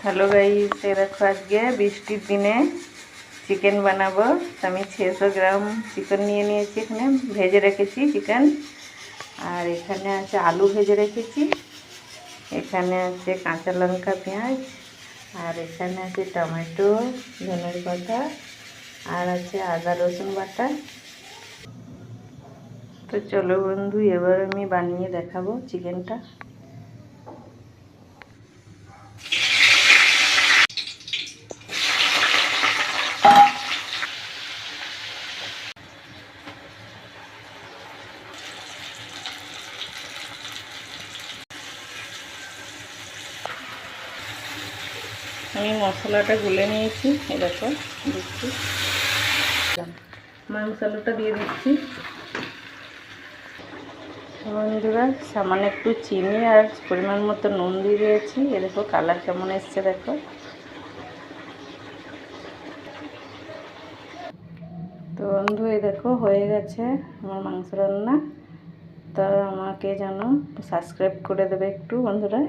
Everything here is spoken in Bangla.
हेलो गाइस, ये देखो आज के বৃষ্টির দিনে চিকেন বানাবো। আমি 600 গ্রাম চিকেন নিয়েছি, এখানে ভেজে রেখেছি চিকেন। আর এখানে আছে আলু ভেজে রেখেছি, এখানে আছে কাঁচা লঙ্কা পেঁয়াজ, আর এখানে আছে টমেটো ধনের পাতা, আর আছে আদা রসুন বাটা। তো চলো বন্ধু, এবার আমি বানিয়ে দেখাবো চিকেনটা। আমি মশলাটা গুলে নিয়েছি, এই দেখো দিচ্ছি, মশলাটা দিয়ে দিচ্ছি। বন্ধুরা সামান্য একটু চিনি আর পরিমাণ মতো নুন দিয়ে দিয়েছি। এ দেখো কালার কেমন এসছে দেখো। তো বন্ধু এই দেখো হয়ে গেছে আমার মাংস রান্না। তো আমাকে যেন সাবস্ক্রাইব করে দেবে একটু বন্ধুরা।